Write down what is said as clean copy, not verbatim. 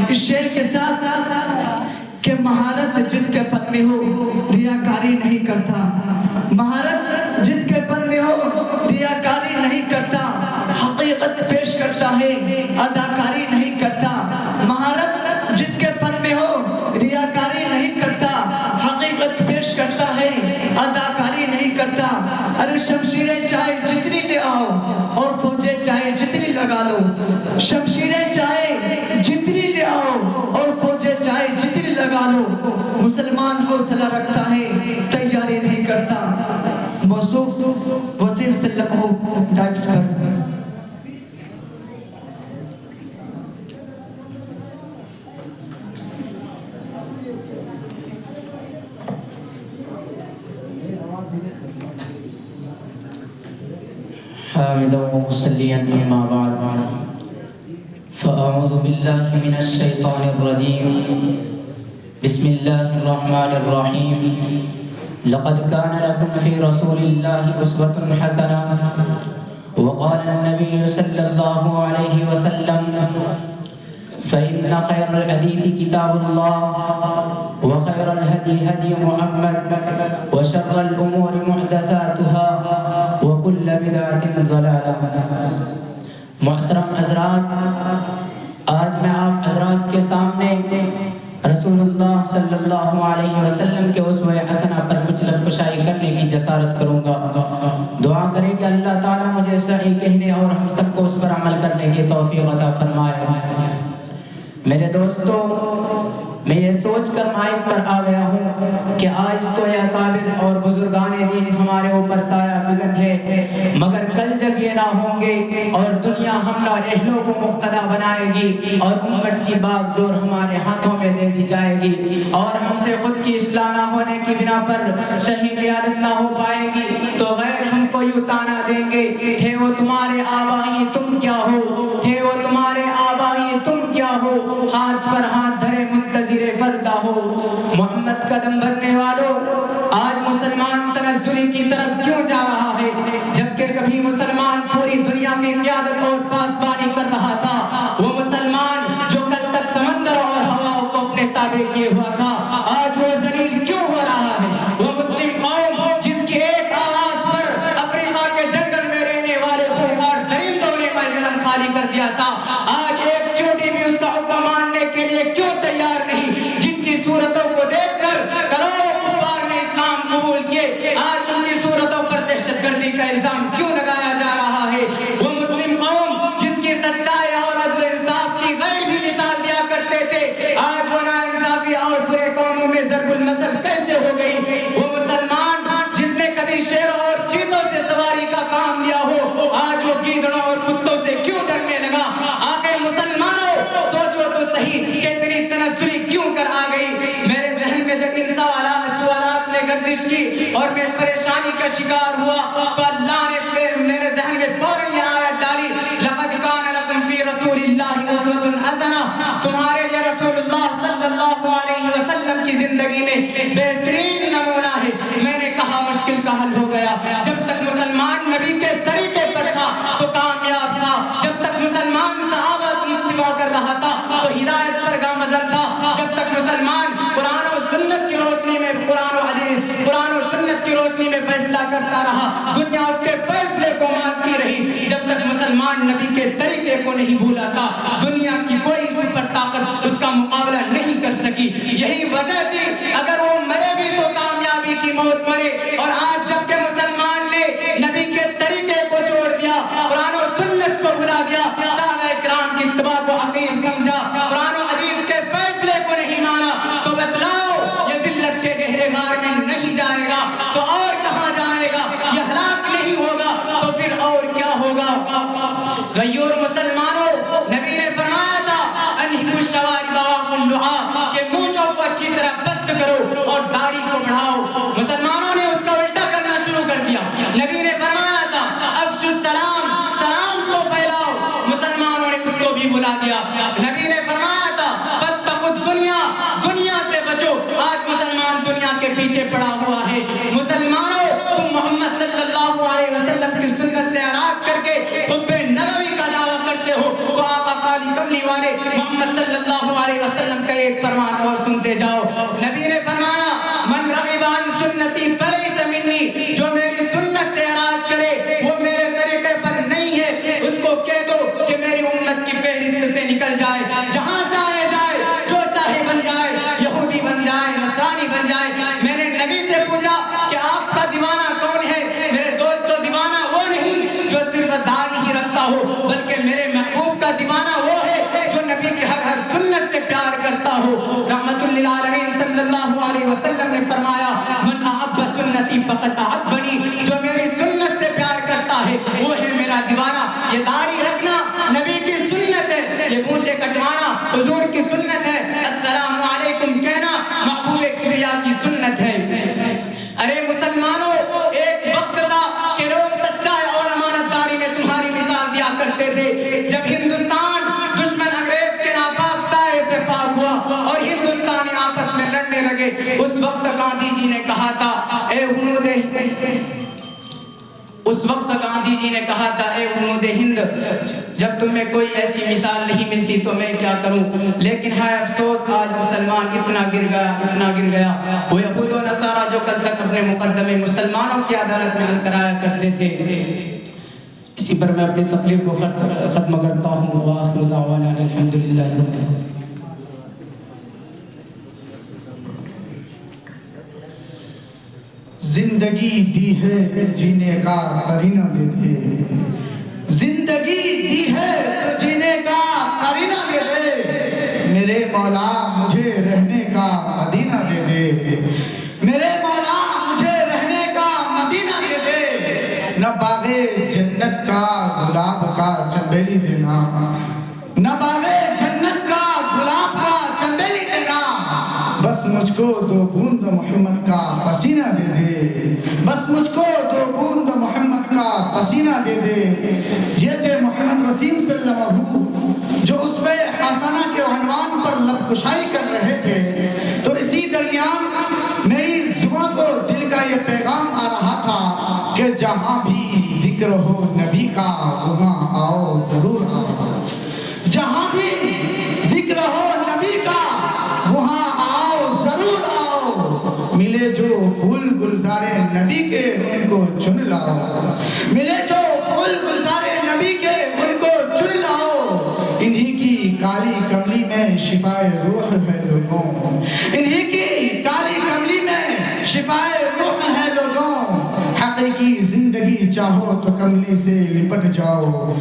اس شعر کے ساتھ کہ مہارت جس کے فن میں ہو ریاکاری نہیں کرتا، مہارت جس کے فن میں ہو ریاکاری نہیں کرتا، حقیقت پیش کرتا ہے اداکاری نہیں کرتا، مہارت جس کے فن میں ہو ریاکاری نہیں کرتا، حقیقت پیش کرتا ہے اداکاری نہیں کرتا۔ ارے شمشیریں چاہے جتنی لے آؤ اور فوجیں چاہے جتنی لگا لو، شمشیریں چاہے جتنی لے آؤ اور فوجیں چاہے جتنی لگا لو، مسلمان حوصلہ رکھتا ہے تیاری نہیں کرتا۔ موصوف وسیم سلم ہو ٹائپس پر۔ حامدا ومصليا أما بعد فأعوذ بالله من الشيطان الرجيم بسم الله الرحمن الرحيم لقد كان لكم في رسول الله أسوة حسنة وقال النبي صلى الله عليه وسلم فإن خير الحديث كتاب الله وخير الهدي هدي محمد وشر الأمور محدثاتها وكل بدعة ضلالة۔ محترم حضرات، آج میں آپ حضرات کے سامنے رسول اللہ صلی اللہ علیہ وسلم کے اسوہ حسنہ پر کچھ لفظ کرنے کی جسارت کروں گا۔ دعا کریں کہ اللہ تعالیٰ مجھے صحیح کہنے اور ہم سب کو اس پر عمل کرنے کی توفیق عطا فرمائے۔ میرے دوستو، میں یہ سوچ کر مائک پر آ گیا ہوں کہ آج تو یہ اکابر اور بزرگان دین ہمارے اوپر سایہ فکن ہے، مگر کل جب یہ نہ ہوں گے اور دنیا ہم اہلوں کو مقتدا بنائے گی اور امت کی باغ ڈور ہمارے ہاتھوں میں دے دی جائے گی اور ہم سے خود کی اصلاح نہ ہونے کی بنا پر صحیح قیادت نہ ہو پائے گی، تو غیر ہم کو یوں تانا دیں گے، تھے وہ تمہارے آبائی تم کیا ہو، تھے وہ تمہارے آبائی تم کیا ہو، ہاتھ پر ہاتھ دھرے منتظر فردہ ہو۔ محمد قدم بھرنے والوں، آج مسلمان تنزلی کی طرف کیوں جا رہا ہے جبکہ کبھی مسلمان پوری دنیا کی قیادت اور پاسبانی کر رہا تھا؟ وہ مسلمان جو کل تک سمندر اور ہواؤں کو اپنے تابع کیے ہوا تھا، آج وہ ذلیل کیوں ہو رہا ہے؟ وہ مسلم قوم جس کی ایک آواز پر افریقہ کے جنگل میں رہنے والے خوفار درندوں نے میدان خالی کر دیا تھا، آج ایک چوٹی بھی اس کا حکم ماننے کے لیے کیوں تیار نہیں؟ جن کی صورتوں کو دیکھ کر کروڑوں کفار نے اسلام قبول کیے، آج ان کی صورتوں پر دہشت گردی کا الزام کیوں لگایا جا رہا ہے؟ وہ مسلم قوم جس کی سچائی اور عدل انصاف کی غیر بھی مثال دیا کرتے تھے، آج وہ ناانصافی اور برے قوموں میں ضرب المثل کیسے ہو گئی؟ وہ مسلمان جس نے کبھی شیروں اور چیتوں سے سواری کا کام لیا ہو، آج وہ گیدڑوں اور کتوں سے کیوں ڈرنے لگا؟ آخر مسلمانوں سوچو تو صحیح کہ اتنی تنزلی کیوں کر آ گئی؟ میرے ذہن میں جب ان سوالات نے گردش کی اور میں پریشانی کا شکار ہوا تو اللہ نے میرے ذہن میں فوراً یہ آیت ڈالی، لقد کان لکم فی رسول اللہ اسوۃ حسنہ، تمہارے لیے رسول اللہ صلی اللہ علیہ وسلم کی زندگی میں بہترین نمونہ ہے۔ میں نے کہا مشکل کا حل ہو گیا، جب تک مسلمان نبی کے طریقے پر تھا تو کامیاب تھا، جب تک مسلمان صحابہ کی اتباع کر رہا تھا تو ہدایت پر گامزن تھا، جب تک مسلمان قرآن و سنت کی روشنی میں قرآن و سنت کی روشنی میں فیصلہ کرتا رہا، دنیا اس کے فیصلے کو مانتی رہی، جب تک مسلمان نبی کے طریقے کو نہیں بھولا تھا دنیا کی کوئی سپر طاقت اس کا مقابلہ نہیں کر سکی۔ یہی وجہ تھی اگر وہ مرے بھی تو کامیابی کی موت مرے، اور آج جب کہ مسلمان نے نبی کے طریقے کو چھوڑ دیا، قرآن و سنت کو بھلا دیا، صحابہ کرام کی اتباع کو حقیر سمجھا، قرآن و حدیث کے فیصلے کو نہیں مانا، تو بتلاؤ یہ ذلت کے گہرے غار میں نہیں جائے گا تو اور کہاں جائے گا؟ یہ ہلاک نہیں ہوگا تو پھر اور کیا ہوگا؟ غیور مسلمانوں، نبی نے فرمایا تھا انہکوا الشوارب واعفوا اللحیٰ کہ مونچھوں کو اچھی طرح بست کرو اور داڑھی کو بڑھاؤ۔ مسلمانوں نے اس کا الٹا کرنا شروع کر دیا۔ نبی نے فرمایا تھا افشوا السلام، سلام کو پھیلاؤ، مسلمانوں نے اس کو بھی بلا دیا۔ نبی نے فرمایا تھا فاتقوا الدنیا، دنیا سے بچو، آج مسلمان دنیا کے پیچھے پڑا ہوا ہے۔ مسلمانوں، تم محمد صلی اللہ علیہ وسلم کی سنت سے اعراض کر کے خطبہ نبوی کا دعویٰ کرتے ہو تو آقا کالی کملی والے محمد صلی اللہ علیہ علیہ وسلم کا ایک فرمان اور سنتے جاؤ. نبی نے فرمایا من رغب عن سنتی فلیس منی, جو میری سنت سے اعراض کرے وہ میرے طریقے پر نہیں ہے. اس کو کہہ دو کہ میری امت کی فہرست سے نکل جائے, جہاں چاہے جائے, جو چاہے بن جائے, یہودی بن جائے, نصرانی بن جائے. میں نے نبی سے پوچھا کہ آپ کا دیوانہ کون ہے؟ میرے دوستو, دیوانہ وہ نہیں جو صرف داڑھی ہی رکھتا ہو, بلکہ میرے محبوب کا دیوانہ وہ ہے جو نبی کی ہر سنت سے پیار کرتا ہو. رحمت للعالمین صلی اللہ علیہ وسلم نے فرمایا من احب سنتی فقط احبنی, جو میری سنت سے پیار کرتا ہے وہ ہے میرا دیوانہ. یہ داڑھی رکھنا نبی کی سنت ہے, یہ مونچھیں کٹوانا حضور کی سنت ہے, السلام علیکم کہنا محبوب کبریا کی سنت ہے. ارے مسلمانوں, ایک وقت تھا کہ لوگ سچائی اور امانت داری میں تمہاری مثال دیا کرتے تھے. جب ہندوستان دشمن انگریز کے ناپاک سائے سے پاک ہوا اور ہندوستانی آپس میں لڑنے لگے, اس وقت گاندھی جی نے کہا تھا اے ہنود, اس وقت گاندھی جی نے کہا تھا اے ہنود ہند, جب تمہیں کوئی ایسی مثال نہیں ملتی تو میں کیا کروں. لیکن ہائے افسوس, آج مسلمان اتنا گر گیا. وہ یہود و نصارہ جو کل تک اپنے مقدمے مسلمانوں کی عدالت میں حل کرایا کرتے تھے. اسی پر میں اپنی تقریر کو ختم کرتا ہوں. وآخر دعوانا الحمدللہ رب العالمین. زندگی دی ہے جینے کا قرینہ دے دے, زندگی دی ہے تو جینے کا قرینہ دے دے. میرے مولا مجھے رہنے کا مدینہ دے دے, میرے مولا مجھے رہنے کا مدینہ دے دے. نہ باغ جنت کا گلاب کا چنبیلی دینا, نہ باغ جنت کا گلاب کا چنبیلی دینا, بس مجھ کو 2 بوند محمد کا پسینہ دے دے, بس مجھ کو 2 بوند محمد کا پسینہ دے دے. یہ تھے محمد وسیم صلی اللہ علیہ وسلم جو اسوہ حسنہ کے عنوان پر لب کشائی کر رہے تھے. تو اسی درمیان میری زبان کو دل کا یہ پیغام آ رہا تھا کہ جہاں بھی ذکر ہو نبی کا وہاں آؤ ضرور آؤ, جہاں بھی ذکر ہو نبی کا وہاں آؤ ضرور آؤ. ملے جو پھول گلزارے نبی کے ان کو چن لاؤ, ملے جو پھول گلزارے نبی کے ان کو چن لاؤ. انہی کی کالی کملی میں شفائے روح ہے لوگوں, انہی کی کالی کملی میں شفائے روح ہے لوگوں. حقیقی زندگی چاہو تو کملی سے لپٹ جاؤ.